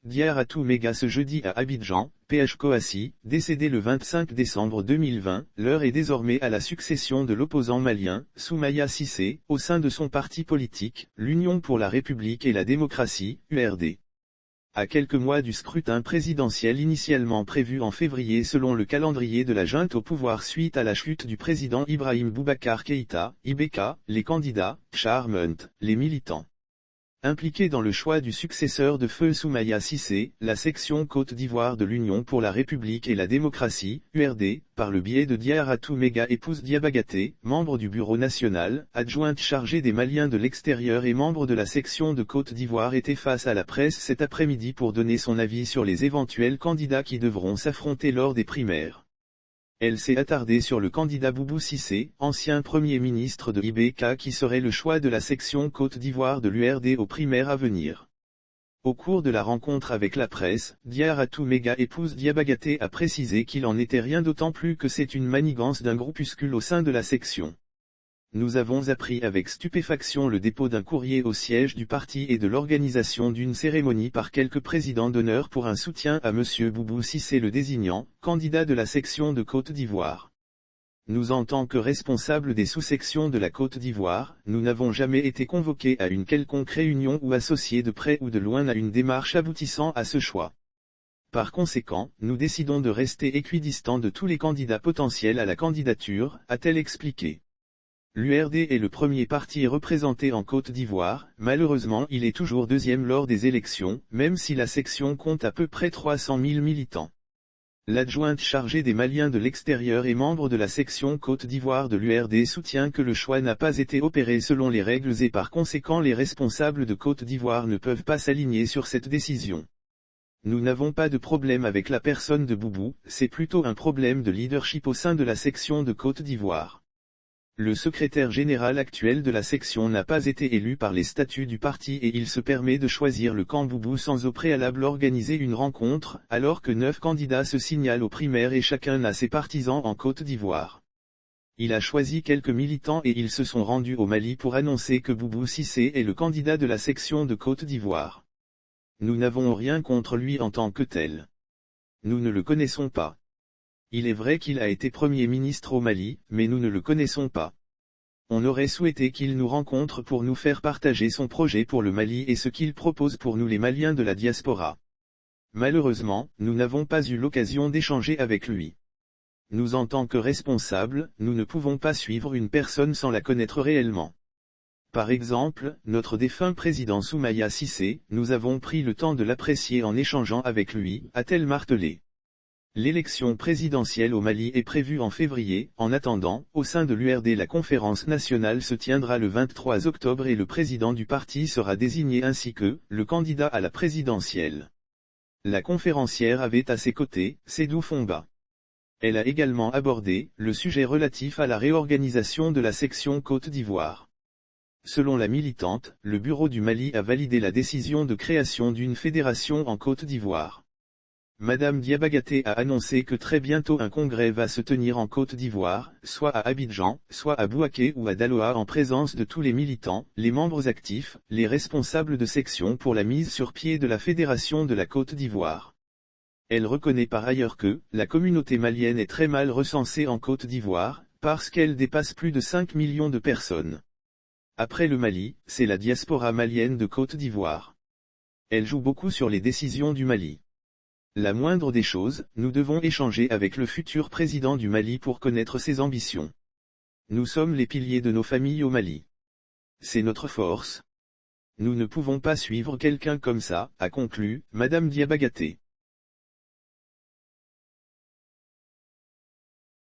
Diaratou Mega ce jeudi à Abidjan, PH Kouassi, décédé le 25 décembre 2020, l'heure est désormais à la succession de l'opposant malien, Soumaïa Cissé, au sein de son parti politique, l'Union pour la République et la démocratie, URD. À quelques mois du scrutin présidentiel initialement prévu en février selon le calendrier de la junte au pouvoir suite à la chute du président Ibrahim Boubacar Keïta, IBK, les candidats, Charmunt, les militants. Impliqués dans le choix du successeur de feu Soumaïa Cissé, la section Côte d'Ivoire de l'Union pour la République et la démocratie, URD, par le biais de Diaratou Mega épouse Diabagaté, membre du Bureau national, adjointe chargée des Maliens de l'extérieur et membre de la section de Côte d'Ivoire était face à la presse cet après-midi pour donner son avis sur les éventuels candidats qui devront s'affronter lors des primaires. Elle s'est attardée sur le candidat Boubou Cissé, ancien Premier ministre de IBK qui serait le choix de la section Côte d'Ivoire de l'URD aux primaires à venir. Au cours de la rencontre avec la presse, Diaratou Mega épouse Diabagaté a précisé qu'il en était rien d'autant plus que c'est une manigance d'un groupuscule au sein de la section. Nous avons appris avec stupéfaction le dépôt d'un courrier au siège du parti et de l'organisation d'une cérémonie par quelques présidents d'honneur pour un soutien à M. Boubou Cissé le désignant, candidat de la section de Côte d'Ivoire. Nous en tant que responsables des sous-sections de la Côte d'Ivoire, nous n'avons jamais été convoqués à une quelconque réunion ou associés de près ou de loin à une démarche aboutissant à ce choix. Par conséquent, nous décidons de rester équidistants de tous les candidats potentiels à la candidature, a-t-elle expliqué. L'URD est le premier parti représenté en Côte d'Ivoire, malheureusement il est toujours deuxième lors des élections, même si la section compte à peu près 300 000 militants. L'adjointe chargée des Maliens de l'extérieur et membre de la section Côte d'Ivoire de l'URD soutient que le choix n'a pas été opéré selon les règles et par conséquent les responsables de Côte d'Ivoire ne peuvent pas s'aligner sur cette décision. Nous n'avons pas de problème avec la personne de Boubou, c'est plutôt un problème de leadership au sein de la section de Côte d'Ivoire. Le secrétaire général actuel de la section n'a pas été élu par les statuts du parti et il se permet de choisir le camp Boubou sans au préalable organiser une rencontre, alors que 9 candidats se signalent aux primaires et chacun a ses partisans en Côte d'Ivoire. Il a choisi quelques militants et ils se sont rendus au Mali pour annoncer que Boubou Cissé est le candidat de la section de Côte d'Ivoire. Nous n'avons rien contre lui en tant que tel. Nous ne le connaissons pas. Il est vrai qu'il a été Premier ministre au Mali, mais nous ne le connaissons pas. On aurait souhaité qu'il nous rencontre pour nous faire partager son projet pour le Mali et ce qu'il propose pour nous les Maliens de la diaspora. Malheureusement, nous n'avons pas eu l'occasion d'échanger avec lui. Nous en tant que responsables, nous ne pouvons pas suivre une personne sans la connaître réellement. Par exemple, notre défunt président Soumaïa Cissé, nous avons pris le temps de l'apprécier en échangeant avec lui, a-t-elle martelé. L'élection présidentielle au Mali est prévue en février, en attendant, au sein de l'URD la conférence nationale se tiendra le 23 octobre et le président du parti sera désigné ainsi que, le candidat à la présidentielle. La conférencière avait à ses côtés, Sédou Fomba. Elle a également abordé, le sujet relatif à la réorganisation de la section Côte d'Ivoire. Selon la militante, le bureau du Mali a validé la décision de création d'une fédération en Côte d'Ivoire. Madame Diabagaté a annoncé que très bientôt un congrès va se tenir en Côte d'Ivoire, soit à Abidjan, soit à Bouaké ou à Daloa en présence de tous les militants, les membres actifs, les responsables de section pour la mise sur pied de la Fédération de la Côte d'Ivoire. Elle reconnaît par ailleurs que, la communauté malienne est très mal recensée en Côte d'Ivoire, parce qu'elle dépasse plus de 5 millions de personnes. Après le Mali, c'est la diaspora malienne de Côte d'Ivoire. Elle joue beaucoup sur les décisions du Mali. La moindre des choses, nous devons échanger avec le futur président du Mali pour connaître ses ambitions. Nous sommes les piliers de nos familles au Mali. C'est notre force. Nous ne pouvons pas suivre quelqu'un comme ça, a conclu, Madame Diabagaté.